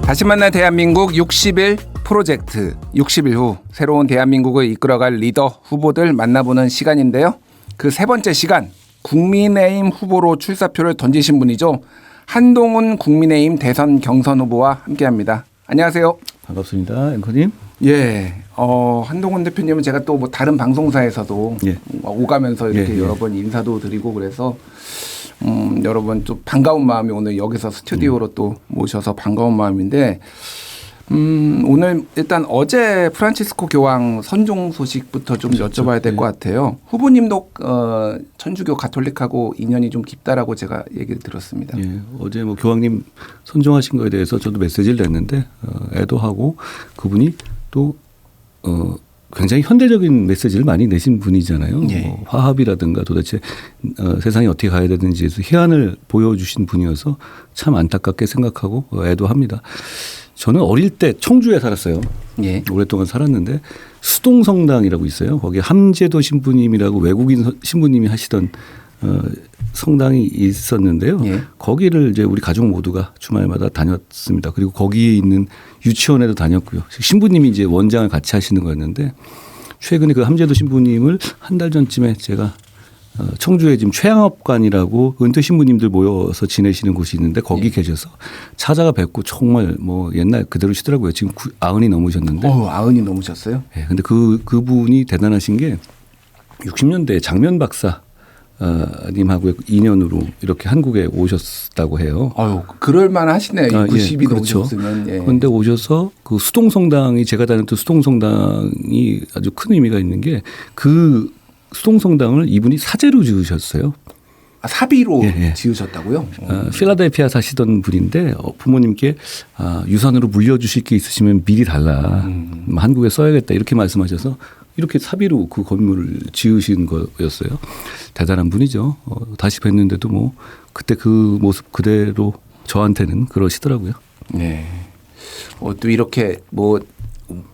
다시 만날 대한민국 60일 프로젝트 60일 후 새로운 대한민국을 이끌어갈 리더 후보들 만나보는 시간인데요. 그 세 번째 시간 국민의힘 후보로 출사표를 던지신 분이죠. 한동훈 국민의힘 대선 경선 후보와 함께합니다. 안녕하세요. 반갑습니다. 앵커님. 예. 한동훈 대표님은 제가 또 뭐 다른 방송사에서도 오가면서 이렇게 여러 번 인사도 드리고 그래서 여러 번 좀 반가운 마음이 오늘 여기서 스튜디오로 또 모셔서 반가운 마음인데 오늘 일단 어제 프란치스코 교황 선종 소식부터 좀 여쭤봐야 될 것 같아요. 후보님도 천주교 가톨릭하고 인연이 좀 깊다라고 제가 얘기를 들었습니다. 예, 어제 뭐 교황님 선종하신 거에 대해서 저도 메시지를 냈는데 애도하고 그분이 또 굉장히 현대적인 메시지를 많이 내신 분이잖아요. 예. 뭐 화합이라든가 도대체 세상이 어떻게 가야 되는지에서 해안을 보여주신 분이어서 참 안타깝게 생각하고 애도합니다. 저는 어릴 때 청주에 살았어요. 예. 오랫동안 살았는데 수동성당이라고 있어요. 거기에 함재도 신부님이라고 외국인 신부님이 하시던 성당이 있었는데요. 예. 거기를 이제 우리 가족 모두가 주말마다 다녔습니다. 그리고 거기에 있는 유치원에도 다녔고요. 신부님이 이제 원장을 같이 하시는 거였는데 최근에 그 함재도 신부님을 한 달 전쯤에 제가 청주에 지금 최양업관이라고 은퇴 신부님들 모여서 지내시는 곳이 있는데 거기 계셔서 찾아가 뵙고 정말 뭐 옛날 그대로시더라고요. 지금 90이 넘으셨는데. 90이 넘으셨어요? 네, 근데 그분이 대단하신 게 60년대 장면 박사 님하고 인연으로 이렇게 한국에 오셨다고 해요. 그럴만 하시네요. 90이 그렇죠. 넘으셨으면. 예. 그런데 오셔서 그 수동성당이 제가 다녔던 수동성당이 아주 큰 의미가 있는 게 그 수동성당을 이분이 사제로 지으셨어요. 사비로 지으셨다고요? 필라델피아 사시던 분인데 부모님께 유산으로 물려주실 게 있으시면 미리 달라. 한국에 써야겠다 이렇게 말씀하셔서 이렇게 사비로 그 건물을 지으신 거였어요. 대단한 분이죠. 다시 뵀는데도 뭐 그때 그 모습 그대로 저한테는 그러시더라고요. 네. 또 이렇게 뭐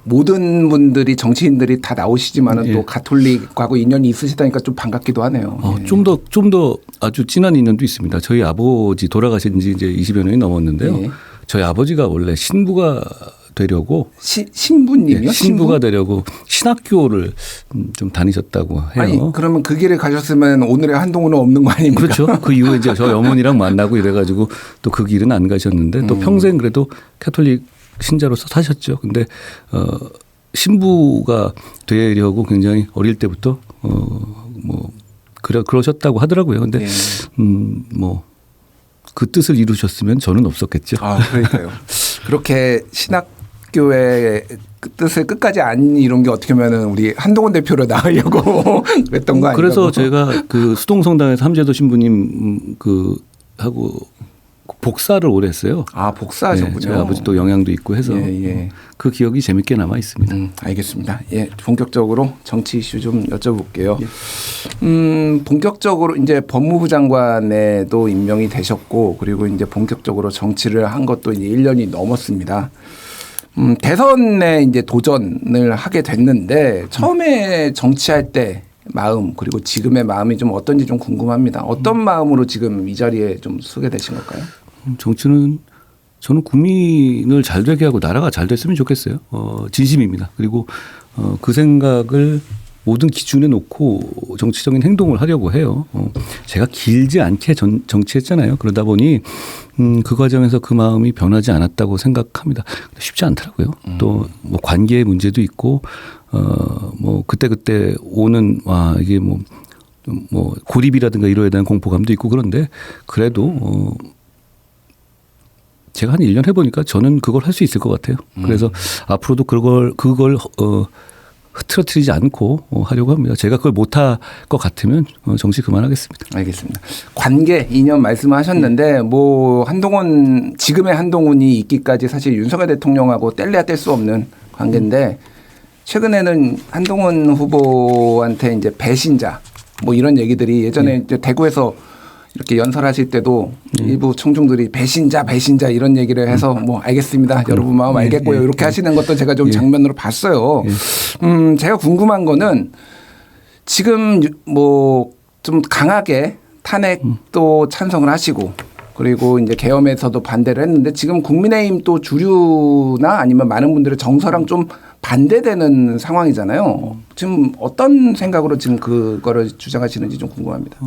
모든 분들이 정치인들이 다 나오시지만은 또 가톨릭하고 인연이 있으시다니까 좀 반갑기도 하네요. 좀 더 아주 진한 인연도 있습니다. 저희 아버지 돌아가신 지 이제 20여 년이 넘었는데요. 저희 아버지가 원래 신부가 되려고 신부님이요? 신부가 되려고 신학교를 좀 다니셨다고 해요. 아니 그러면 그 길을 가셨으면 오늘의 한동훈은 없는 거 아닙니까? 그렇죠. 그 이후에 이제 저희 어머니랑 만나고 이래가지고 또 그 길은 안 가셨는데 또 평생 그래도 캐톨릭 신자로서 사셨죠. 근데 신부가 되려고 굉장히 어릴 때부터 뭐 그러셨다고 하더라고요. 근데 뭐 그 뜻을 이루셨으면 저는 없었겠죠. 그러니까요. 그렇게 신학교의 그 뜻을 끝까지 안 이룬 게 어떻게 보면은 우리 한동훈 대표로 나으려고 그랬던 거 아니에요? 그래서 제가 그 수동성당에서 함재도 신부님 하고 복사를 오래 했어요. 복사하셨군요. 저희 아버지 또 영향도 있고 해서 그 기억이 재밌게 남아 있습니다. 알겠습니다. 본격적으로 정치 이슈 좀 여쭤볼게요. 본격적으로 이제 법무부 장관에도 임명이 되셨고 그리고 이제 본격적으로 정치를 한 것도 이제 1년이 넘었습니다. 대선에 이제 도전을 하게 됐는데 처음에 정치할 때 마음 그리고 지금의 마음이 좀 어떤지 좀 궁금합니다. 어떤 마음으로 지금 이 자리에 좀 서게 되신 걸까요? 정치는 저는 국민을 잘 되게 하고 나라가 잘 됐으면 좋겠어요. 진심입니다. 그리고 그 생각을 모든 기준에 놓고 정치적인 행동을 하려고 해요. 제가 길지 않게 정치했잖아요. 그러다 보니 그 과정에서 그 마음이 변하지 않았다고 생각합니다. 쉽지 않더라고요. 또 뭐 관계의 문제도 있고 뭐 그때 오는 이게 뭐 고립이라든가 이로에 대한 공포감도 있고 그런데 그래도 제가 한 1년 해보니까 저는 그걸 할 수 있을 것 같아요. 그래서 앞으로도 그걸 흐트러뜨리지 않고 하려고 합니다. 제가 그걸 못할 것 같으면 정치 그만하겠습니다. 알겠습니다. 관계 인연 말씀하셨는데 뭐 지금의 한동훈이 있기까지 사실 윤석열 대통령하고 뗄래야 뗄 수 없는 관계인데 최근에는 한동훈 후보한테 이제 배신자 뭐 이런 얘기들이 예전에 이제 대구에서 이렇게 연설하실 때도 일부 청중들이 배신자 이런 얘기를 해서 뭐 알겠습니다. 여러분 마음 알겠고요. 이렇게 하시는 것도 제가 좀 장면으로 봤어요. 제가 궁금한 거는 지금 뭐 좀 강하게 탄핵도 찬성을 하시고 그리고 이제 계엄에서도 반대를 했는데 지금 국민의힘 또 주류나 아니면 많은 분들의 정서랑 좀 반대되는 상황이잖아요. 지금 어떤 생각으로 지금 그거를 주장하시는지 좀 궁금합니다.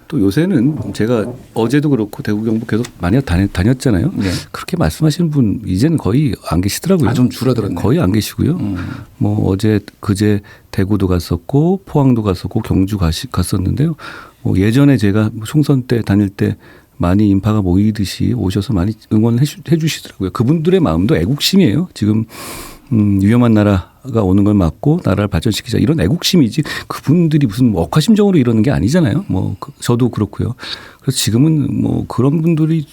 또 요새는 제가 어제도 그렇고 대구 경북 계속 많이 다녔잖아요. 네. 그렇게 말씀하시는 분 이제는 거의 안 계시더라고요. 좀 줄어들었네. 거의 안 계시고요. 뭐 어제 그제 대구도 갔었고 포항도 갔었고 경주 갔었는데요. 뭐 예전에 제가 총선 때 다닐 때 많이 인파가 모이듯이 오셔서 많이 응원을 해 주시더라고요. 그분들의 마음도 애국심이에요. 지금 위험한 나라가 오는 걸 막고 나라를 발전시키자 이런 애국심이지 그분들이 무슨 억하심정으로 이러는 게 아니잖아요. 뭐 저도 그렇고요. 그래서 지금은 뭐 그런 분들이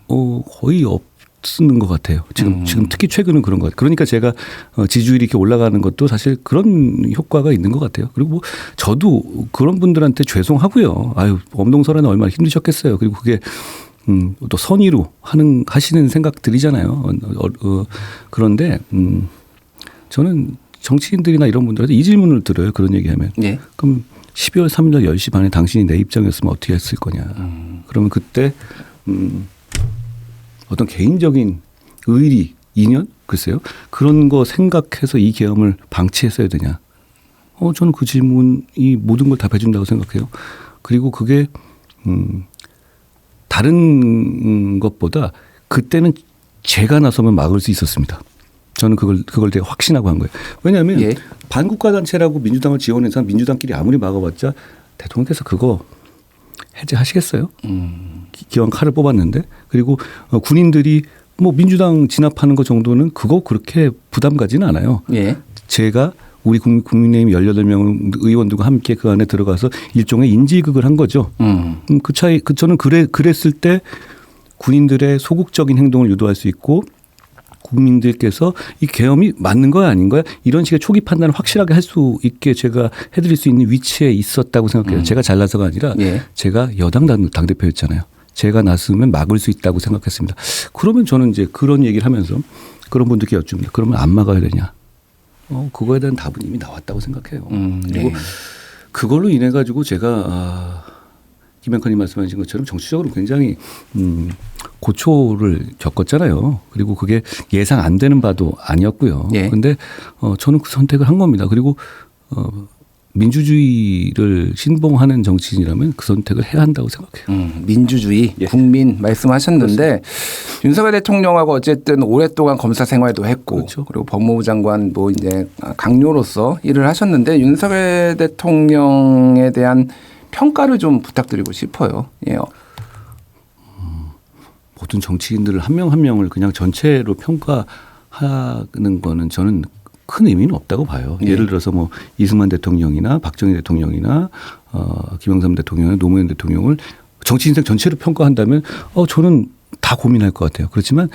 거의 없는 것 같아요. 지금 특히 최근은 그런 것 같아요. 그러니까 제가 지지율이 이렇게 올라가는 것도 사실 그런 효과가 있는 것 같아요. 그리고 뭐 저도 그런 분들한테 죄송하고요. 아유 엄동설화는 얼마나 힘드셨겠어요. 그리고 그게 또 선의로 하시는 생각들이잖아요. 그런데 저는 정치인들이나 이런 분들한테 이 질문을 들어요. 그런 얘기하면. 네. 그럼 12월 3일 날 10시 반에 당신이 내 입장이었으면 어떻게 했을 거냐. 그러면 그때 어떤 개인적인 의리, 인연? 글쎄요. 그런 거 생각해서 이 계엄을 방치했어야 되냐. 저는 그 질문이 모든 걸 다 해준다고 생각해요. 그리고 그게 다른 것보다 그때는 제가 나서면 막을 수 있었습니다. 저는 그걸 되게 확신하고 한 거예요. 왜냐하면 예. 반국가 단체라고 민주당을 지원해서 민주당끼리 아무리 막아봤자 대통령께서 그거 해제하시겠어요? 기왕 칼을 뽑았는데 그리고 군인들이 뭐 민주당 진압하는 것 정도는 그거 그렇게 부담 가지는 않아요. 예. 제가 우리 국민의힘 18명 의원들과 함께 그 안에 들어가서 일종의 인지극을 한 거죠. 그 차이, 저는 그랬을 때 군인들의 소극적인 행동을 유도할 수 있고 국민들께서 이 계엄이 맞는 거야 아닌 거야 이런 식의 초기 판단을 확실하게 할 수 있게 제가 해드릴 수 있는 위치에 있었다고 생각해요. 제가 잘나서가 아니라 예. 제가 여당 당대표였잖아요. 제가 나서면 막을 수 있다고 생각했습니다. 그러면 저는 이제 그런 얘기를 하면서 그런 분들께 여쭙니다. 그러면 안 막아야 되냐. 그거에 대한 답은 이미 나왔다고 생각해요. 그리고 네. 그걸로 인해 가지고 제가 김영권님 말씀하신 것처럼 정치적으로 굉장히 고초를 겪었잖아요. 그리고 그게 예상 안 되는 바도 아니었고요. 그런데 예. 저는 그 선택을 한 겁니다. 그리고 민주주의를 신봉하는 정치인이라면 그 선택을 해야 한다고 생각해요. 민주주의, 예. 국민 말씀하셨는데 그렇습니다. 윤석열 대통령하고 어쨌든 오랫동안 검사 생활도 했고 그렇죠. 그리고 법무부 장관 뭐 이제 강요로서 일을 하셨는데 윤석열 대통령에 대한 평가를 좀 부탁드리고 싶어요. 예. 모든 정치인들을 한 명 한 명을 그냥 전체로 평가하는 거는 저는 큰 의미는 없다고 봐요. 네. 예를 들어서 뭐 이승만 대통령이나 박정희 대통령이나 김영삼 대통령이나 노무현 대통령을 정치 인생 전체로 평가한다면 저는 다 고민할 것 같아요. 그렇지만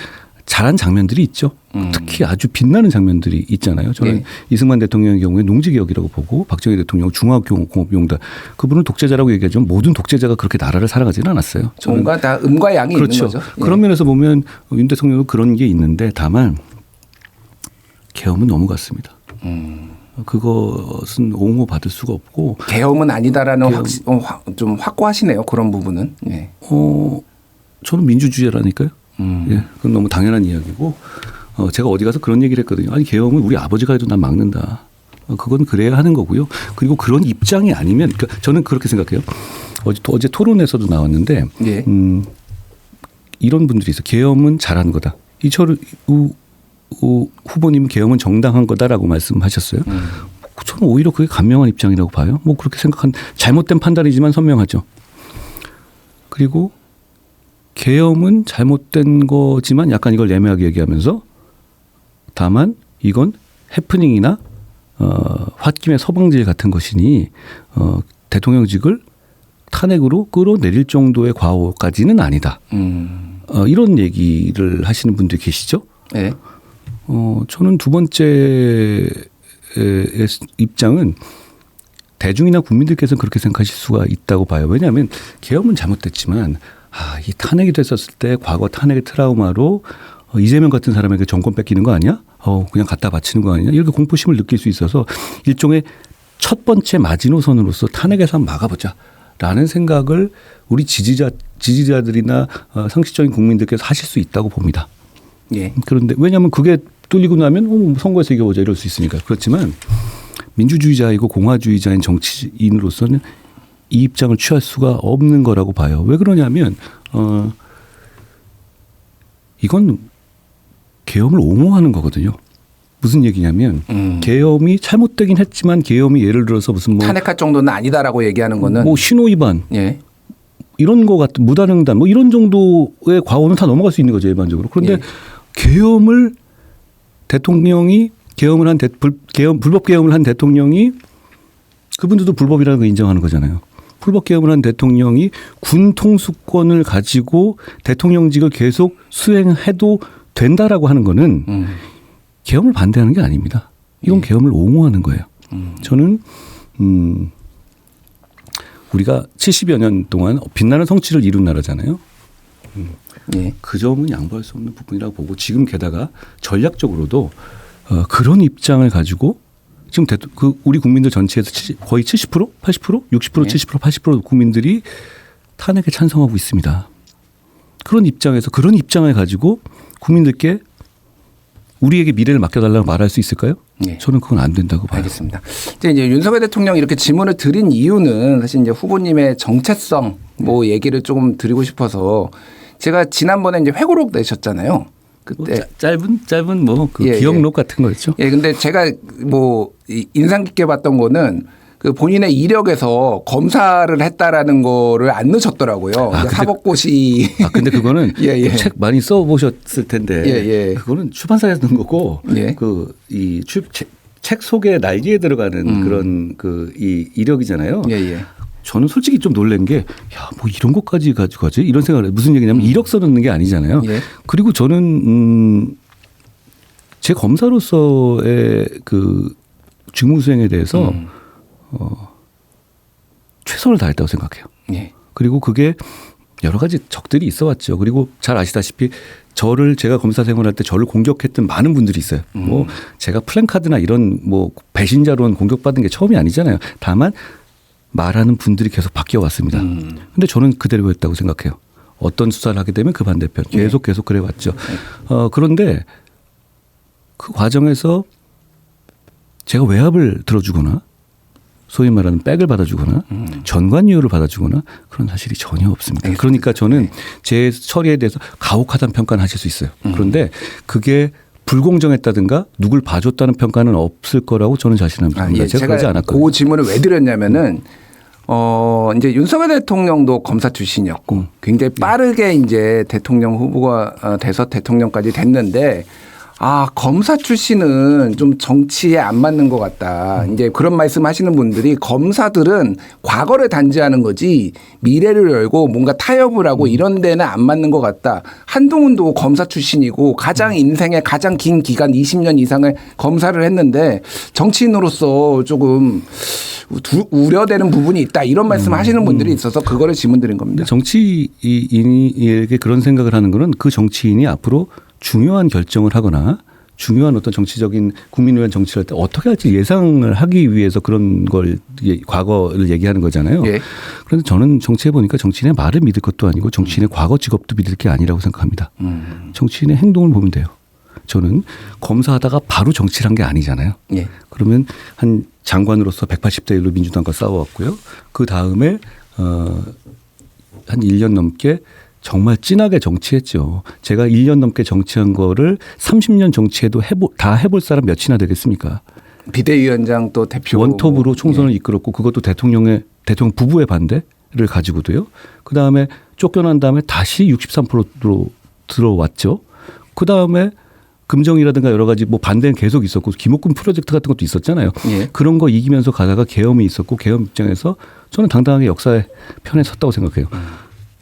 잘한 장면들이 있죠. 특히 아주 빛나는 장면들이 있잖아요. 저는 네. 이승만 대통령의 경우에 농지개혁이라고 보고 박정희 대통령 중화공업용단 그분은 독재자라고 얘기하지만 모든 독재자가 그렇게 나라를 살아가지는 않았어요. 뭔가 다 음과 양이 그렇죠. 있는 거죠. 그런 면에서 보면 윤 대통령은 그런 게 있는데 다만 계엄은 넘어갔습니다. 그것은 옹호받을 수가 없고. 계엄은 아니다라는 좀 확고하시네요. 그런 부분은. 네. 저는 민주주의라니까요. 예, 그건 너무 당연한 이야기고 제가 어디 가서 그런 얘기를 했거든요. 아니 계엄은 우리 아버지가 해도 난 막는다. 그건 그래야 하는 거고요. 그리고 그런 입장이 아니면 그러니까 저는 그렇게 생각해요. 어제 토론에서도 나왔는데 예. 이런 분들이 있어요. 계엄은 잘한 거다. 이철우 후보님 계엄은 정당한 거다라고 말씀하셨어요. 저는 오히려 그게 간명한 입장이라고 봐요. 뭐 그렇게 생각한 잘못된 판단이지만 선명하죠. 그리고 계엄은 잘못된 거지만 약간 이걸 애매하게 얘기하면서 다만 이건 해프닝이나 홧김의 서방질 같은 것이니 대통령직을 탄핵으로 끌어내릴 정도의 과오까지는 아니다. 이런 얘기를 하시는 분들이 계시죠. 네. 저는 두 번째 입장은 대중이나 국민들께서는 그렇게 생각하실 수가 있다고 봐요. 왜냐하면 계엄은 잘못됐지만 이 탄핵이 됐었을 때 과거 탄핵의 트라우마로 이재명 같은 사람에게 정권 뺏기는 거 아니야? 그냥 갖다 바치는 거 아니냐? 이렇게 공포심을 느낄 수 있어서 일종의 첫 번째 마지노선으로서 탄핵에서 한번 막아보자. 라는 생각을 우리 지지자들이나 상식적인 국민들께서 하실 수 있다고 봅니다. 예. 그런데 왜냐하면 그게 뚫리고 나면 선거에서 이겨보자 이럴 수 있으니까. 그렇지만 민주주의자이고 공화주의자인 정치인으로서는 이 입장을 취할 수가 없는 거라고 봐요. 왜 그러냐면 이건 계엄을 옹호하는 거거든요. 무슨 얘기냐면 계엄이 잘못되긴 했지만 계엄이 예를 들어서 무슨 뭐 탄핵할 정도는 아니다라고 얘기하는 거는 뭐 신호 위반 예. 이런 거 같은 무단횡단 뭐 이런 정도의 과오는 다 넘어갈 수 있는 거죠 일반적으로. 그런데 예. 계엄을 대통령이 불법 계엄을 한 대통령이 그분들도 불법이라는 걸 인정하는 거잖아요. 불법 계엄을 한 대통령이 군 통수권을 가지고 대통령직을 계속 수행해도 된다라고 하는 거는 계엄을 반대하는 게 아닙니다. 이건 계엄을 옹호하는 거예요. 저는 우리가 70여 년 동안 빛나는 성취를 이룬 나라잖아요. 예. 그 점은 양보할 수 없는 부분이라고 보고 지금 게다가 전략적으로도 그런 입장을 가지고 지금 우리 국민들 전체에서 거의 70%, 80%, 60%, 예. 70%, 80% 국민들이 탄핵에 찬성하고 있습니다. 그런 입장에서 그런 입장을 가지고 국민들께 우리에게 미래를 맡겨달라고 말할 수 있을까요? 예. 저는 그건 안 된다고 봐요. 알겠습니다. 이제 윤석열 대통령이 이렇게 질문을 드린 이유는 사실 이제 후보님의 정체성 뭐 얘기를 조금 드리고 싶어서 제가 지난번에 이제 회고록 내셨잖아요. 그때 짧은 뭐 그 예, 기억록 같은 거였죠. 예, 근데 제가 뭐 인상 깊게 봤던 거는 그 본인의 이력에서 검사를 했다라는 거를 안 넣으셨더라고요. 사법고시. 근데 그거는 예, 예. 책 많이 써보셨을 텐데 예, 예. 그거는 출판사에서 넣은 거고 예. 책 속에 날개에 들어가는 그런 이 이력이잖아요. 예, 예. 저는 솔직히 좀 놀란 게 야, 뭐 이런 것까지 가지고 하지? 이런 생각을 해요. 무슨 얘기냐면 이력서 넣는 게 아니잖아요. 예. 그리고 저는 제 검사로서의 그 직무 수행에 대해서 최선을 다했다고 생각해요. 예. 그리고 그게 여러 가지 적들이 있어 왔죠. 그리고 잘 아시다시피 제가 검사 생활할 때 저를 공격했던 많은 분들이 있어요. 뭐 제가 플랜카드나 이런 뭐 배신자로는 공격받은 게 처음이 아니잖아요. 다만 말하는 분들이 계속 바뀌어 왔습니다. 근데 저는 그대로 했다고 생각해요. 어떤 수사를 하게 되면 그 반대편 계속 그래 왔죠. 그런데 그 과정에서 제가 외압을 들어주거나 소위 말하는 백을 받아주거나 전관유효를 받아주거나 그런 사실이 전혀 없습니다. 그러니까 저는 제 처리에 대해서 가혹하다는 평가는 하실 수 있어요. 그런데 그게 불공정했다든가 누굴 봐줬다는 평가는 없을 거라고 저는 자신합니다. 예. 제가 그러지 않았거든요. 그 질문을 왜 드렸냐면은 이제 윤석열 대통령도 검사 출신이었고 굉장히 빠르게 이제 대통령 후보가 돼서 대통령까지 됐는데 검사 출신은 좀 정치에 안 맞는 것 같다. 이제 그런 말씀 하시는 분들이 검사들은 과거를 단죄하는 거지 미래를 열고 뭔가 타협을 하고 이런 데는 안 맞는 것 같다. 한동훈도 검사 출신이고 가장 인생의 가장 긴 기간 20년 이상을 검사를 했는데 정치인으로서 조금 우려되는 부분이 있다. 이런 말씀 하시는 분들이 있어서 그거를 질문 드린 겁니다. 정치인에게 그런 생각을 하는 거는 그 정치인이 앞으로 중요한 결정을 하거나 중요한 어떤 정치적인 국민을 위한 정치를 할 때 어떻게 할지 예상을 하기 위해서 그런 걸 과거를 얘기하는 거잖아요. 예. 그런데 저는 정치해 보니까 정치인의 말을 믿을 것도 아니고 정치인의 과거 직업도 믿을 게 아니라고 생각합니다. 정치인의 행동을 보면 돼요. 저는 검사하다가 바로 정치를 한 게 아니잖아요. 예. 그러면 한 장관으로서 180대 1로 민주당과 싸워왔고요. 그 다음에 한 1년 넘게 정말 진하게 정치했죠. 제가 1년 넘게 정치한 거를 30년 정치해도 다 해볼 사람 몇이나 되겠습니까? 비대위원장 또 대표 원톱으로 총선을 이끌었고 그것도 대통령 부부의 반대를 가지고도요. 그다음에 쫓겨난 다음에 다시 63%로 들어왔죠. 그다음에 금정이라든가 여러 가지 뭐 반대는 계속 있었고 김옥군 프로젝트 같은 것도 있었잖아요. 예. 그런 거 이기면서 가다가 계엄이 있었고 계엄 입장에서 저는 당당하게 역사의 편에 섰다고 생각해요.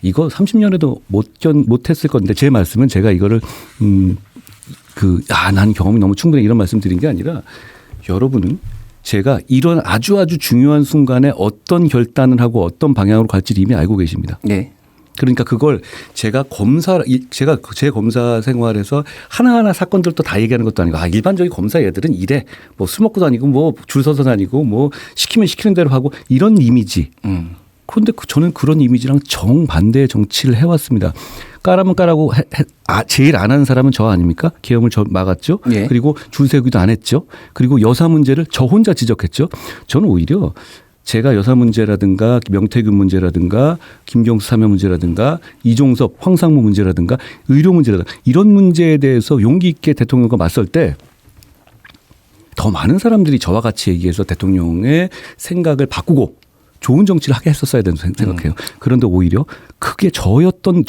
이거 30년에도 못했을 건데 제 말씀은 제가 이거를 난 경험이 너무 충분해 이런 말씀 드린 게 아니라 여러분은 제가 이런 아주 중요한 순간에 어떤 결단을 하고 어떤 방향으로 갈지를 이미 알고 계십니다. 네. 그러니까 그걸 제가 제 검사 생활에서 하나하나 사건들도 다 얘기하는 것도 아니고 일반적인 검사 얘들은 이래 뭐 술 먹고 다니고 뭐 줄 서서 다니고 뭐 시키면 시키는 대로 하고 이런 이미지 그런데 저는 그런 이미지랑 정반대의 정치를 해왔습니다. 까라면 까라고 제일 안 하는 사람은 저 아닙니까? 계엄을 막았죠. 예. 그리고 줄 세우기도 안 했죠. 그리고 여사 문제를 저 혼자 지적했죠. 저는 오히려 제가 여사 문제라든가 명태균 문제라든가 김경수 사면 문제라든가 이종섭 황상무 문제라든가 의료 문제라든가 이런 문제에 대해서 용기 있게 대통령과 맞설 때 더 많은 사람들이 저와 같이 얘기해서 대통령의 생각을 바꾸고 좋은 정치를 하게 했었어야 된다고 생각해요. 그런데 오히려 크게 저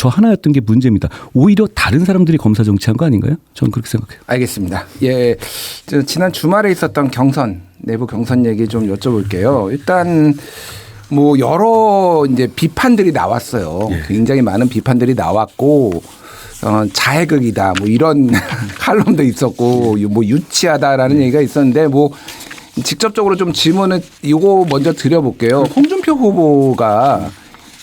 하나였던 게 문제입니다. 오히려 다른 사람들이 검사 정치한 거 아닌가요? 저는 그렇게 생각해요. 알겠습니다. 예, 지난 주말에 있었던 내부 경선 얘기 좀 여쭤볼게요. 일단 뭐 여러 이제 비판들이 나왔어요. 예. 굉장히 많은 비판들이 나왔고 자해극이다 뭐 이런 칼럼도 있었고 뭐 유치하다라는 얘기가 있었는데 뭐 직접적으로 좀 질문을 이거 먼저 드려볼게요. 홍준표 후보가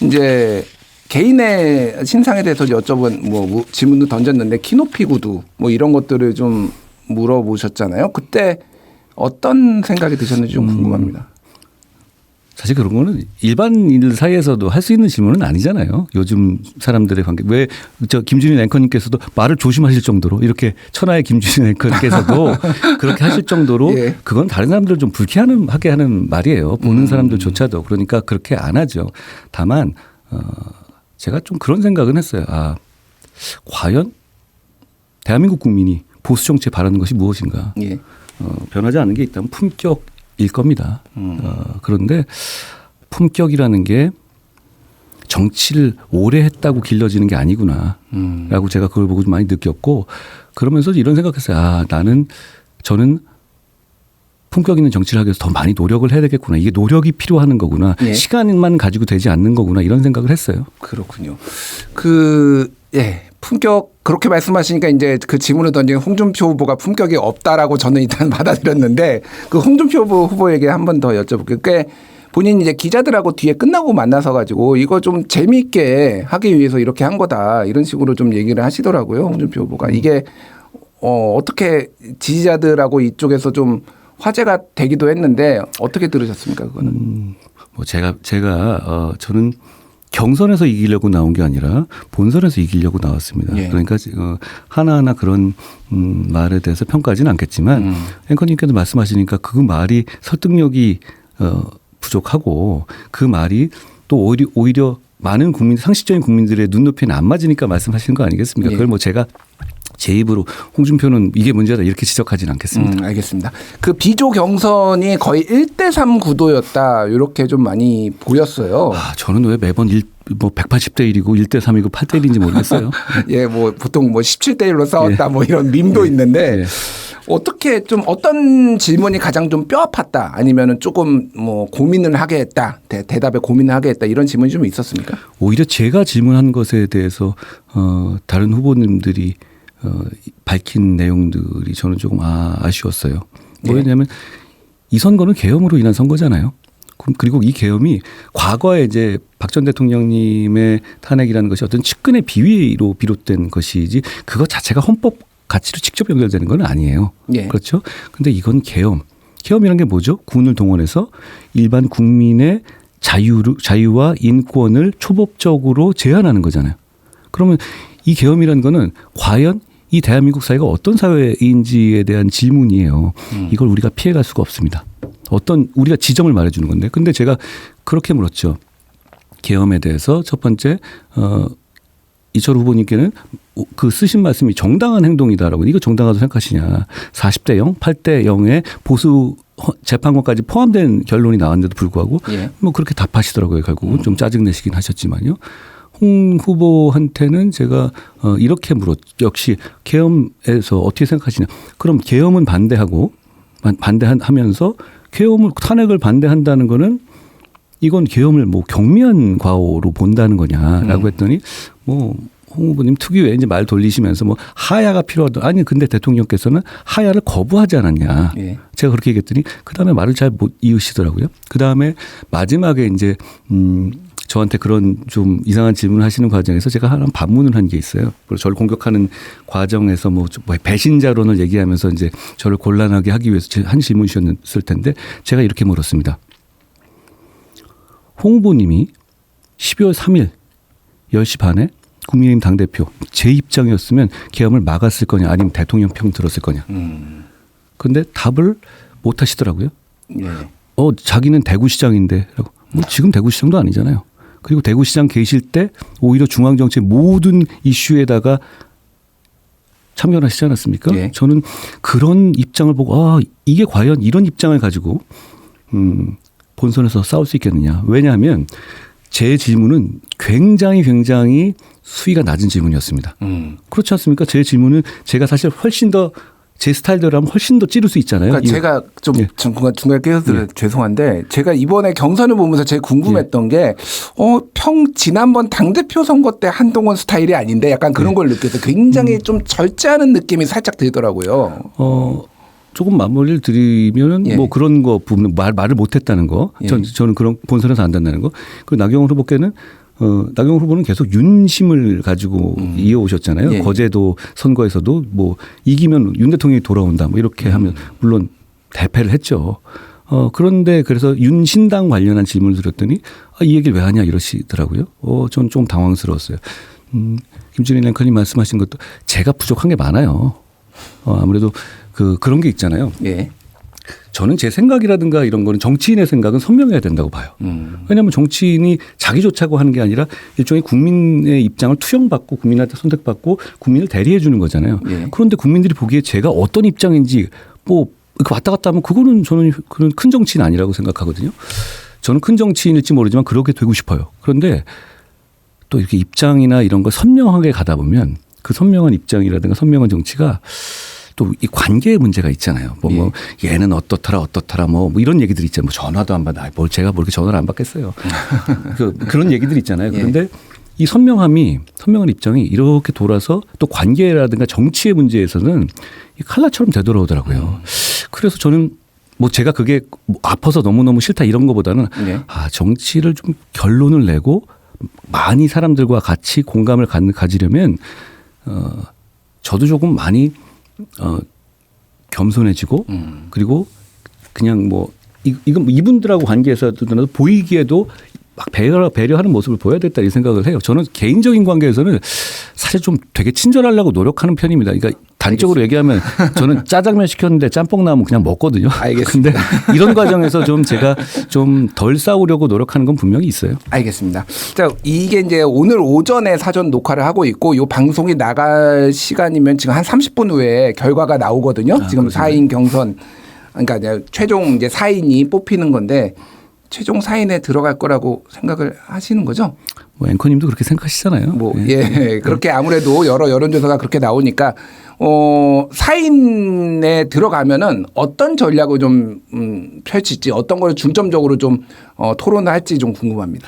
이제 개인의 신상에 대해서 여쭤본 뭐 질문도 던졌는데 키높이 구두 뭐 이런 것들을 좀 물어보셨잖아요. 그때 어떤 생각이 드셨는지 좀 궁금합니다. 사실 그런 거는 일반인들 사이에서도 할 수 있는 질문은 아니잖아요. 요즘 사람들의 관계. 왜 저 김준일 앵커님께서도 말을 조심하실 정도로 이렇게 천하의 김준일 앵커님께서도 그렇게 하실 정도로 예. 그건 다른 사람들을 좀 불쾌하게 하는 말이에요. 보는 사람들조차도. 그러니까 그렇게 안 하죠. 다만 제가 좀 그런 생각은 했어요. 과연 대한민국 국민이 보수 정치에 바라는 것이 무엇인가. 예. 변하지 않는 게 있다면 품격일 겁니다. 그런데 품격이라는 게 정치를 오래 했다고 길러지는 게 아니구나라고 제가 그걸 보고 좀 많이 느꼈고 그러면서 이런 생각했어요. 저는 품격 있는 정치를 하기 위해서 더 많이 노력을 해야 되겠구나. 이게 노력이 필요한 거구나. 예. 시간만 가지고 되지 않는 거구나. 이런 생각을 했어요. 그렇군요. 품격 그렇게 말씀하시니까 이제 그 질문을 던진 홍준표 후보가 품격이 없다라고 저는 일단 받아들였는데 그 홍준표 후보에게 한 번 더 여쭤볼게요. 그러니까 본인이 이제 기자들하고 뒤에 끝나고 만나서 가지고 이거 좀 재미있게 하기 위해서 이렇게 한 거다 이런 식으로 좀 얘기를 하시더라고요. 홍준표 후보가 이게 어떻게 지지자들하고 이쪽에서 좀 화제가 되기도 했는데 어떻게 들으셨습니까? 그거는 저는 경선에서 이기려고 나온 게 아니라 본선에서 이기려고 나왔습니다. 예. 그러니까 하나하나 그런 말에 대해서 평가하지는 않겠지만 앵커님께도 말씀하시니까 그 말이 설득력이 부족하고 그 말이 또 오히려 많은 상식적인 국민들의 눈높이는 안 맞으니까 말씀하시는 거 아니겠습니까? 예. 그걸 제가 제 입으로 홍준표는 이게 문제다 이렇게 지적하지는 않겠습니다. 알겠습니다. 그 비조 경선이 거의 1대3 구도였다 이렇게 좀 많이 보였어요. 저는 왜 매번 180대 1이고 1대 3이고 8대 1인지 모르겠어요. 예, 뭐 보통 17대 1로 싸웠다 뭐 이런 밈도 있는데 어떻게 좀 어떤 질문이 가장 좀 뼈 아팠다 아니면은 조금 뭐 고민을 하게 했다 대답에 고민을 하게 했다 이런 질문이 좀 있었습니까? 오히려 제가 질문한 것에 대해서 다른 후보님들이 밝힌 내용들이 저는 조금 아쉬웠어요. 뭐였냐면 이 선거는 계엄으로 인한 선거잖아요. 그리고 이 계엄이 과거에 이제 박 전 대통령님의 탄핵이라는 것이 어떤 측근의 비위로 비롯된 것이지 그것 자체가 헌법 가치로 직접 연결되는 건 아니에요. 예. 그렇죠. 근데 이건 계엄이라는 게 뭐죠? 군을 동원해서 일반 국민의 자유와 인권을 초법적으로 제한하는 거잖아요. 그러면 이 계엄이라는 거는 과연 이 대한민국 사회가 어떤 사회인지에 대한 질문이에요. 이걸 우리가 피해갈 수가 없습니다. 우리가 지점을 말해주는 건데. 근데 제가 그렇게 물었죠. 계엄에 대해서 첫 번째 이철 후보님께는 그 쓰신 말씀이 정당한 행동이다라고. 이거 정당하다고 생각하시냐. 40대 0, 8대 0의 보수 재판관까지 포함된 결론이 나왔는데도 불구하고 뭐 그렇게 답하시더라고요. 결국은 좀 짜증내시긴 하셨지만요. 홍 후보한테는 제가 이렇게 물었죠. 역시 계엄에서 어떻게 생각하시냐. 그럼 계엄은 반대하면서 탄핵을 반대한다는 거는 이건 계엄을 뭐 경미한 과오로 본다는 거냐라고 했더니 홍 후보님 특유의 이제 말 돌리시면서 뭐 하야가 필요하다. 아니 근데 대통령께서는 하야를 거부하지 않았냐. 예. 제가 그렇게 얘기했더니 그다음에 말을 잘 못 이으시더라고요. 그다음에 마지막에 이제 저한테 그런 좀 이상한 질문을 하시는 과정에서 제가 하나 반문을 한 게 있어요. 그리고 저를 공격하는 과정에서 뭐 배신자론을 얘기하면서 이제 저를 곤란하게 하기 위해서 한 질문이셨을 텐데 제가 이렇게 물었습니다. 홍 후보님이 12월 3일 10시 반에 국민의힘 당대표 제 입장이었으면 계엄을 막았을 거냐 아니면 대통령 편 들었을 거냐. 그런데 답을 못 하시더라고요. 예. 자기는 대구시장인데 뭐 지금 대구시장도 아니잖아요. 그리고 대구시장 계실 때 오히려 중앙정치의 모든 이슈에다가 참여를 하시지 않았습니까? 예. 저는 그런 입장을 보고 이게 과연 이런 입장을 가지고 본선에서 싸울 수 있겠느냐. 왜냐하면 제 질문은 굉장히 수위가 낮은 질문이었습니다. 그렇지 않습니까? 제 질문은 제가 사실 훨씬 더 제 스타일대로 하면 훨씬 더 찌를 수 있잖아요. 그러니까 제가 좀 예. 중간에 끼어서 죄송한데 제가 이번에 경선을 보면서 제일 궁금했던 게 지난번 당대표 선거 때 한동훈 스타일이 아닌데 약간 그런 걸 느껴서 굉장히 좀 절제하는 느낌이 살짝 들더라고요. 조금 마무리를 드리면은 예. 뭐 그런 거 부분 말을 못했다는 거. 예. 저는 그런 본선에서 안 된다는 거. 그리고 나경원 후보께는 나경원 후보는 계속 윤심을 가지고 이어오셨잖아요. 예. 거제도 선거에서도 뭐 이기면 윤 대통령이 돌아온다 뭐 이렇게 하면 물론 대패를 했죠. 그런데 그래서 윤신당 관련한 질문을 드렸더니 이 얘기를 왜 하냐 이러시더라고요. 전 좀 당황스러웠어요. 김준일 앵커님 말씀하신 것도 제가 부족한 게 많아요. 아무래도 그런 게 있잖아요. 예. 저는 제 생각이라든가 이런 거는 정치인의 생각은 선명해야 된다고 봐요. 왜냐하면 정치인이 자기 좋자고 하는 게 아니라 일종의 국민의 입장을 투영받고 국민한테 선택받고 국민을 대리해 주는 거잖아요. 예. 그런데 국민들이 보기에 제가 어떤 입장인지 뭐 왔다 갔다 하면 그거는 저는 그런 큰 정치인 아니라고 생각하거든요. 저는 큰 정치인일지 모르지만 그렇게 되고 싶어요. 그런데 또 이렇게 입장이나 이런 걸 선명하게 가다 보면 그 선명한 입장이라든가 선명한 정치가 또 이 관계의 문제가 있잖아요. 뭐 얘는 어떻더라 뭐 이런 얘기들이 있잖아요. 뭐 전화도 안 받아. 제가 뭐 이렇게 전화를 안 받겠어요. 그런 얘기들이 있잖아요. 그런데 이 선명한 입장이 이렇게 돌아서 또 관계라든가 정치의 문제에서는 이 칼날처럼 되돌아오더라고요. 그래서 저는 뭐 제가 그게 아파서 너무너무 싫다 이런 거보다는 정치를 좀 결론을 내고 많이 사람들과 같이 공감을 가지려면 저도 조금 많이 겸손해지고 그리고 그냥 뭐 이건 이분들하고 관계에서도 보이기에도 막 배려하는 모습을 보여야 됐다 이 생각을 해요. 저는 개인적인 관계에서는 사실 좀 되게 친절하려고 노력하는 편입니다. 그러니까 단적으로 얘기하면 저는 짜장면 시켰는데 짬뽕 나오면 그냥 먹거든요. 알겠습니다. 근데 이런 과정에서 좀 제가 좀 덜 싸우려고 노력하는 건 분명히 있어요. 알겠습니다. 자, 이게 이제 오늘 오전에 사전 녹화를 하고 있고 요 방송이 나갈 시간이면 지금 한 30분 후에 결과가 나오거든요. 지금 4인 경선 그러니까 이제 최종 이제 4인이 뽑히는 건데 최종 4인에 들어갈 거라고 생각을 하시는 거죠? 뭐 앵커님도 그렇게 생각하시잖아요. 그렇게 아무래도 여러 여론조사가 그렇게 나오니까 4인에 들어가면은 어떤 전략을 좀 펼칠지 어떤 걸 중점적으로 좀 토론을 할지 좀 궁금합니다.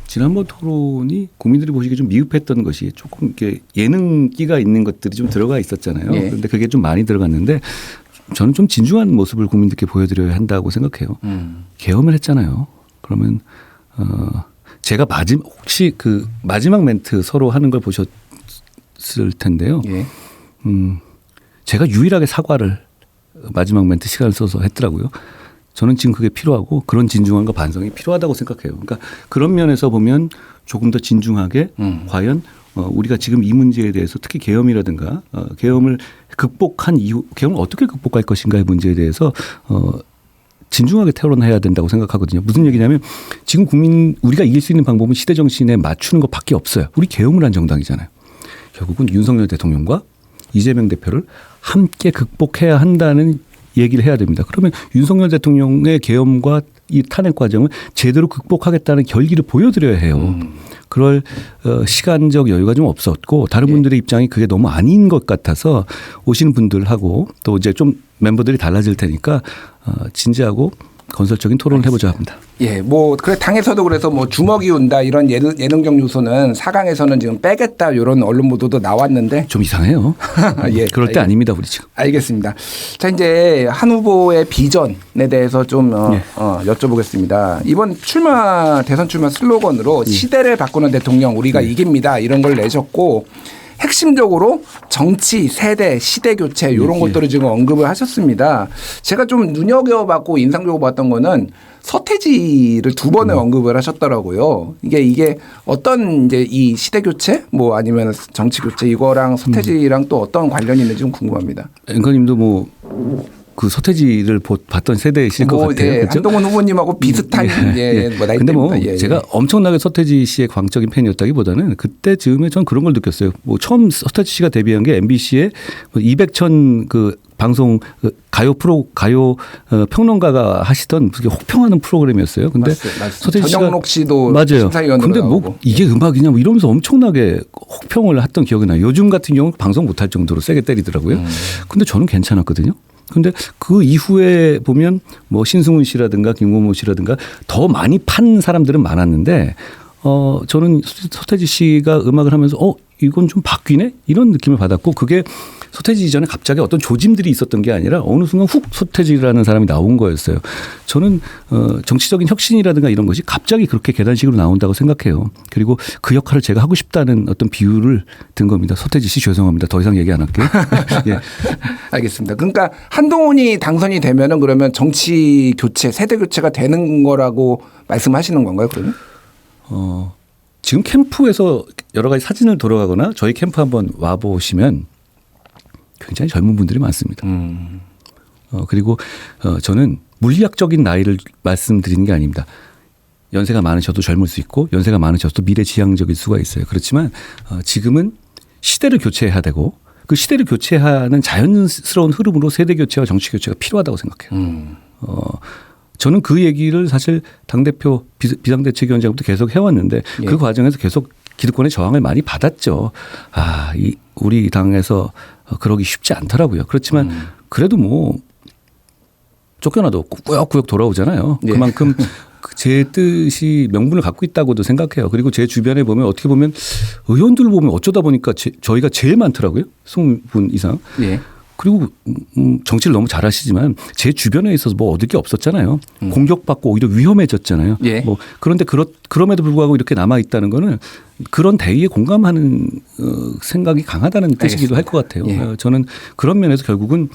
지난번 토론이 국민들이 보시기에 좀 미흡했던 것이 조금 이렇게 예능기가 있는 것들이 좀 들어가 있었잖아요. 그런데 그게 좀 많이 들어갔는데 저는 좀 진중한 모습을 국민들께 보여드려야 한다고 생각해요. 계엄을 했잖아요. 그러면 제가 혹시 그 마지막 멘트 서로 하는 걸 보셨을 텐데요. 제가 유일하게 사과를 마지막 멘트 시간을 써서 했더라고요. 저는 지금 그게 필요하고 그런 진중함과 반성이 필요하다고 생각해요. 그러니까 그런 면에서 보면 조금 더 진중하게 과연 우리가 지금 이 문제에 대해서 특히 계엄이라든가 계엄을 극복한 이후 계엄을 어떻게 극복할 것인가의 문제에 대해서 진중하게 토론해야 된다고 생각하거든요. 무슨 얘기냐면 지금 우리가 이길 수 있는 방법은 시대 정신에 맞추는 것밖에 없어요. 우리 계엄을 한 정당이잖아요. 결국은 윤석열 대통령과 이재명 대표를 함께 극복해야 한다는 얘기를 해야 됩니다. 그러면 윤석열 대통령의 계엄과 이 탄핵 과정을 제대로 극복하겠다는 결기를 보여드려야 해요. 그럴 시간적 여유가 좀 없었고 다른 분들의 입장이 그게 너무 아닌 것 같아서 오시는 분들하고 또 이제 좀 멤버들이 달라질 테니까 진지하고 건설적인 토론을 해보자 합니다. 뭐 그래 당에서도 그래서 뭐 주먹이 온다 이런 예능적 요소는 4강에서는 지금 빼겠다 이런 언론 보도도 나왔는데 좀 이상해요. 그럴 때 아닙니다, 우리 지금. 알겠습니다. 자 이제 한 후보의 비전에 대해서 좀 여쭤보겠습니다. 이번 대선 출마 슬로건으로 시대를 바꾸는 대통령 우리가 이깁니다 이런 걸 내셨고 핵심적으로 정치, 세대, 시대 교체 이런 것들을 지금 언급을 하셨습니다. 제가 좀 눈여겨봤고 인상적으로 봤던 거는 서태지를 두 번을 언급을 하셨더라고요. 이게 어떤 이제 이 시대 교체 뭐 아니면 정치 교체 이거랑 서태지랑 또 어떤 관련이 있는지 좀 궁금합니다. 앵커님도 뭐 그 서태지를 봤던 세대이실 것 같아요. 예, 그렇죠? 한동훈 후보님하고 비슷한 뭐 나이 근데 뭐 때입니다. 제가 엄청나게 서태지 씨의 광적인 팬이었다기보다는 그때 즈음에 전 그런 걸 느꼈어요. 뭐 처음 서태지 씨가 데뷔한 게 MBC의 200천 그 방송 가요 평론가가 하시던 혹평하는 프로그램이었어요. 근데 서태지 씨가 전영록 씨도 맞아요. 심사위원으로 근데 뭐 나오고. 이게 음악이냐 뭐 이러면서 엄청나게 혹평을 했던 기억이 나요. 요즘 같은 경우는 방송 못할 정도로 세게 때리더라고요. 근데 저는 괜찮았거든요. 근데 그 이후에 보면 뭐 신승훈 씨라든가 김건모 씨라든가 더 많이 판 사람들은 많았는데 저는 서태지 씨가 음악을 하면서 이건 좀 바뀌네 이런 느낌을 받았고 그게 서태지 이전에 갑자기 어떤 조짐들이 있었던 게 아니라 어느 순간 훅 서태지라는 사람이 나온 거였어요. 저는 정치적인 혁신이라든가 이런 것이 갑자기 그렇게 계단식으로 나온다고 생각해요. 그리고 그 역할을 제가 하고 싶다는 어떤 비유를 든 겁니다. 서태지 씨 죄송합니다. 더 이상 얘기 안 할게요. 예. 알겠습니다. 그러니까 한동훈이 당선이 되면은 그러면 정치 교체, 세대 교체가 되는 거라고 말씀하시는 건가요, 그러면? 지금 캠프에서 여러 가지 사진을 돌아가거나 저희 캠프 한번 와 보시면 굉장히 젊은 분들이 많습니다. 그리고 저는 물리학적인 나이를 말씀드리는 게 아닙니다. 연세가 많으셔도 젊을 수 있고 연세가 많으셔도 미래지향적일 수가 있어요. 그렇지만 지금은 시대를 교체해야 되고 그 시대를 교체하는 자연스러운 흐름으로 세대 교체와 정치 교체가 필요하다고 생각해요. 저는 그 얘기를 사실 당대표 비상대책위원장부터 계속 해왔는데 그 과정에서 계속 기득권의 저항을 많이 받았죠. 우리 당에서 그러기 쉽지 않더라고요. 그렇지만 그래도 뭐 쫓겨나도 꾸역꾸역 돌아오잖아요. 예. 그만큼 제 뜻이 명분을 갖고 있다고도 생각해요. 그리고 제 주변에 보면 어떻게 보면 의원들 보면 어쩌다 보니까 저희가 제일 많더라고요. 20분 이상. 예. 그리고 정치를 너무 잘하시지만 제 주변에 있어서 뭐 얻을 게 없었잖아요. 공격받고 오히려 위험해졌잖아요. 예. 뭐 그런데 그럼에도 불구하고 이렇게 남아 있다는 거는 그런 대의에 공감하는 생각이 강하다는 뜻이기도 할 것 같아요. 예. 저는 그런 면에서 결국은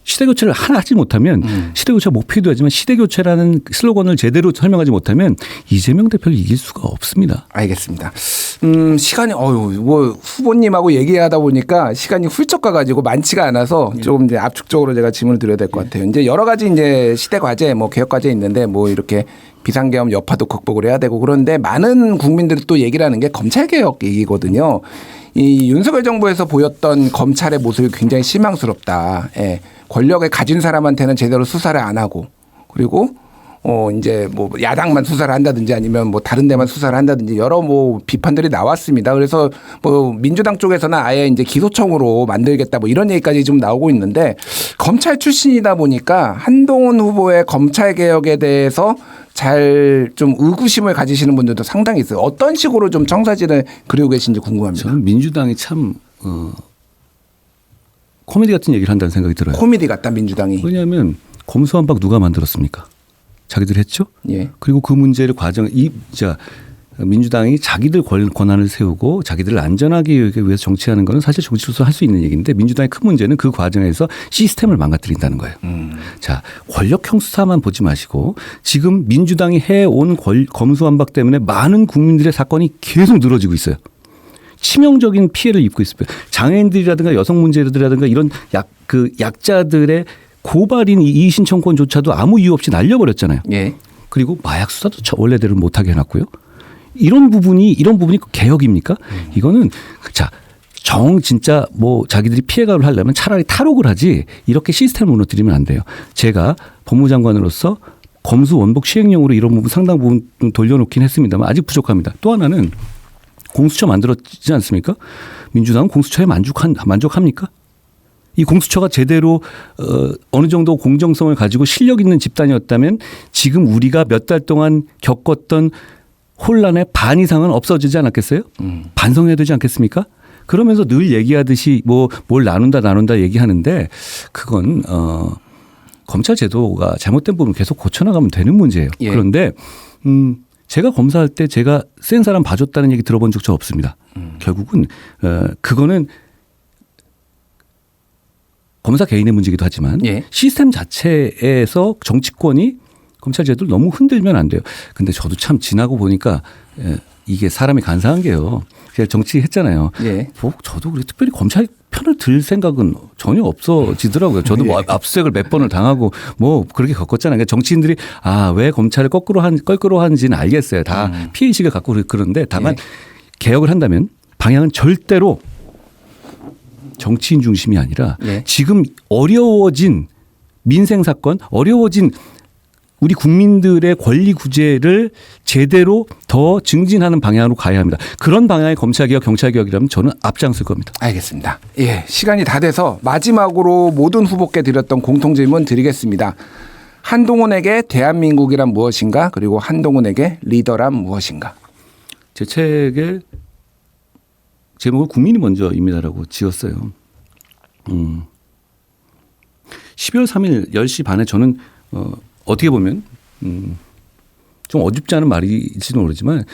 시대교체를 하나 하지 못하면 시대교체가 목표도 하지만 시대교체라는 슬로건을 제대로 설명하지 못하면 이재명 대표를 이길 수가 없습니다. 알겠습니다. 시간이 뭐 후보님하고 얘기하다 보니까 시간이 훌쩍 가가지고 많지가 않아서 조금 이제 압축적으로 제가 질문을 드려야 될 것 같아요. 이제 여러 가지 이제 시대 과제, 뭐 개혁 과제 있는데 뭐 이렇게 비상계엄 여파도 극복을 해야 되고 그런데 많은 국민들이 또 얘기를 하는 게 검찰 개혁 얘기거든요. 이 윤석열 정부에서 보였던 검찰의 모습이 굉장히 실망스럽다. 예. 권력을 가진 사람한테는 제대로 수사를 안 하고 그리고 이제 뭐 야당만 수사를 한다든지 아니면 뭐 다른 데만 수사를 한다든지 여러 뭐 비판들이 나왔습니다. 그래서 뭐 민주당 쪽에서는 아예 이제 기소청으로 만들겠다 뭐 이런 얘기까지 좀 나오고 있는데 검찰 출신이다 보니까 한동훈 후보의 검찰 개혁에 대해서 잘 좀 의구심을 가지시는 분들도 상당히 있어요. 어떤 식으로 좀 청사진을 그리고 계신지 궁금합니다. 저는 민주당이 참 코미디 같은 얘기를 한다는 생각이 들어요. 코미디 같다 민주당이. 왜냐하면 검수완박 누가 만들었습니까? 자기들이 했죠. 예. 그리고 그 문제를 민주당이 자기들 권한을 세우고 자기들을 안전하게 위해서 정치하는 것은 사실 정치로서 할 수 있는 얘기인데 민주당의 큰 문제는 그 과정에서 시스템을 망가뜨린다는 거예요. 자, 권력형 수사만 보지 마시고 지금 민주당이 해온 검수완박 때문에 많은 국민들의 사건이 계속 늘어지고 있어요. 치명적인 피해를 입고 있습니다. 장애인들이라든가 여성 문제라든가 이런 약자들의 고발인 이의 신청권조차도 아무 이유 없이 날려버렸잖아요. 예. 그리고 마약 수사도 원래대로 못하게 해놨고요. 이런 부분이 개혁입니까? 이거는 진짜 뭐 자기들이 피해가를 하려면 차라리 탈옥을 하지 이렇게 시스템을 무너뜨리면 안 돼요. 제가 법무장관으로서 검수 원복 시행령으로 이런 부분 상당 부분 좀 돌려놓긴 했습니다만 아직 부족합니다. 또 하나는 공수처 만들었지 않습니까? 민주당은 공수처에 만족합니까? 이 공수처가 제대로 어느 정도 공정성을 가지고 실력 있는 집단이었다면 지금 우리가 몇 달 동안 겪었던 혼란의 반 이상은 없어지지 않았겠어요? 반성해야 되지 않겠습니까? 그러면서 늘 얘기하듯이 뭐 뭘 나눈다 얘기하는데 그건 검찰 제도가 잘못된 부분 계속 고쳐나가면 되는 문제예요. 예. 그런데 제가 검사할 때 제가 센 사람 봐줬다는 얘기 들어본 적 저 없습니다. 결국은 그거는 검사 개인의 문제이기도 하지만 예. 시스템 자체에서 정치권이 검찰 제도를 너무 흔들면 안 돼요. 근데 저도 참 지나고 보니까 이게 사람이 간사한 게요. 제가 정치했잖아요. 예. 뭐 저도 그래 특별히 검찰 편을 들 생각은 전혀 없어지더라고요. 저도 뭐 압수수색을 몇 번을 당하고 뭐 그렇게 겪었잖아요. 그러니까 정치인들이 왜 검찰을 거꾸로 하는지는 알겠어요. 다 피해의식을 갖고 그런데 다만 개혁을 한다면 방향은 절대로 정치인 중심이 아니라 지금 어려워진 민생 사건, 어려워진 우리 국민들의 권리 구제를 제대로 더 증진하는 방향으로 가야 합니다. 그런 방향의 검찰개혁, 경찰개혁이라면 저는 앞장설 겁니다. 알겠습니다. 예, 시간이 다 돼서 마지막으로 모든 후보께 드렸던 공통질문 드리겠습니다. 한동훈에게 대한민국이란 무엇인가? 그리고 한동훈에게 리더란 무엇인가? 제 책의 제목을 국민이 먼저입니다라고 지었어요. 12월 3일 10시 반에 저는 어떻게 보면 좀 어줍지 않은 말일지는 모르지만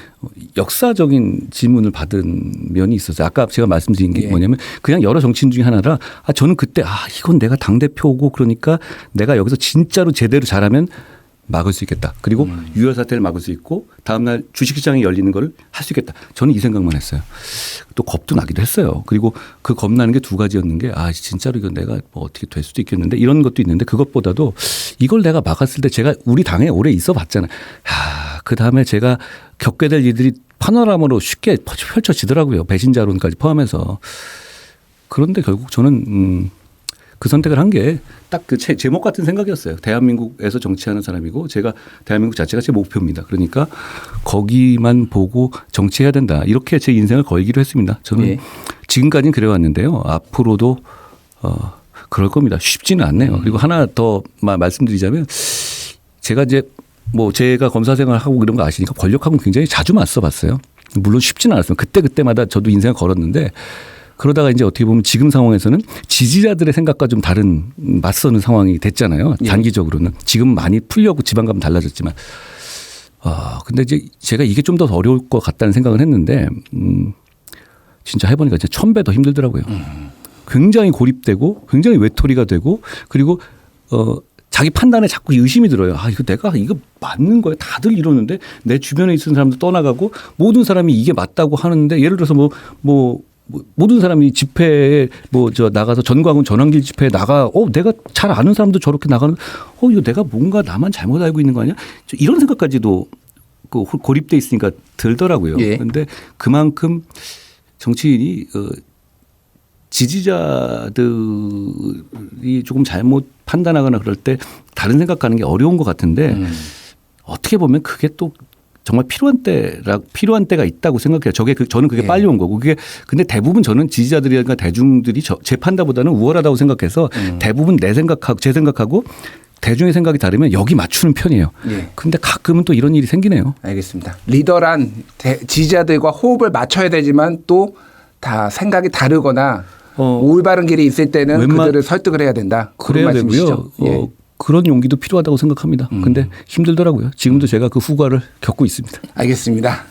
역사적인 질문을 받은 면이 있었어요. 아까 제가 말씀드린 게 뭐냐면 그냥 여러 정치인 중에 하나라 저는 그때 이건 내가 당대표고 그러니까 내가 여기서 진짜로 제대로 잘하면 막을 수 있겠다. 그리고 유혈 사태를 막을 수 있고 다음날 주식시장이 열리는 걸 할 수 있겠다. 저는 이 생각만 했어요. 또 겁도 나기도 했어요. 그리고 그 겁나는 게 두 가지였는 게 진짜로 이건 내가 뭐 어떻게 될 수도 있겠는데 이런 것도 있는데 그것보다도 이걸 내가 막았을 때 제가 우리 당에 오래 있어 봤잖아요. 그다음에 제가 겪게 될 일들이 파노라마로 쉽게 펼쳐지더라고요. 배신자론까지 포함해서. 그런데 결국 저는 그 선택을 한 게 딱 그 제목 같은 생각이었어요. 대한민국에서 정치하는 사람이고 제가 대한민국 자체가 제 목표입니다. 그러니까 거기만 보고 정치해야 된다. 이렇게 제 인생을 걸기로 했습니다. 저는 지금까지는 그래왔는데요. 앞으로도 그럴 겁니다. 쉽지는 않네요. 그리고 하나 더 말씀드리자면 제가 이제 뭐 제가 검사 생활을 하고 이런 거 아시니까 권력하고 굉장히 자주 맞서봤어요. 물론 쉽지는 않았어요. 그때마다 저도 인생을 걸었는데 그러다가 이제 어떻게 보면 지금 상황에서는 지지자들의 생각과 좀 다른 맞서는 상황이 됐잖아요. 단기적으로는. 지금 많이 풀려고 지방감은 달라졌지만. 근데 이제 제가 이게 좀 더 어려울 것 같다는 생각을 했는데 진짜 해보니까 진짜 1000배 더 힘들더라고요. 굉장히 고립되고 굉장히 외톨이가 되고 그리고 자기 판단에 자꾸 의심이 들어요. 이거 맞는 거야. 다들 이러는데 내 주변에 있는 사람도 떠나가고 모든 사람이 이게 맞다고 하는데 예를 들어서 모든 사람이 집회에 나가서 전광훈 전환길 집회에 내가 잘 아는 사람도 저렇게 나가는 이거 내가 뭔가 나만 잘못 알고 있는 거 아니야? 이런 생각까지도 고립돼 있으니까 들더라고요. 그런데 그만큼 정치인이 지지자들이 조금 잘못 판단하거나 그럴 때 다른 생각하는 게 어려운 것 같은데 어떻게 보면 그게 또 정말 필요한 때가 있다고 생각해요. 저는 그게 빨리 온 거고. 근데 대부분 저는 지지자들이나 대중들이 제 판단보다는 우월하다고 생각해서 대부분 제 생각하고 대중의 생각이 다르면 여기 맞추는 편이에요. 근데 가끔은 또 이런 일이 생기네요. 알겠습니다. 리더란 지지자들과 호흡을 맞춰야 되지만 또 다 생각이 다르거나 올바른 길이 있을 때는 그들을 설득을 해야 된다. 그래야 되고요. 그런 용기도 필요하다고 생각합니다. 근데 힘들더라고요. 지금도 제가 그 후과를 겪고 있습니다. 알겠습니다.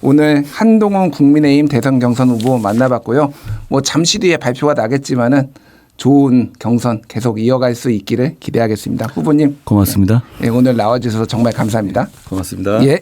오늘 한동훈 국민의힘 대선 경선 후보 만나봤고요. 잠시 뒤에 발표가 나겠지만은 좋은 경선 계속 이어갈 수 있기를 기대하겠습니다. 후보님. 고맙습니다. 오늘 나와주셔서 정말 감사합니다. 고맙습니다. 예.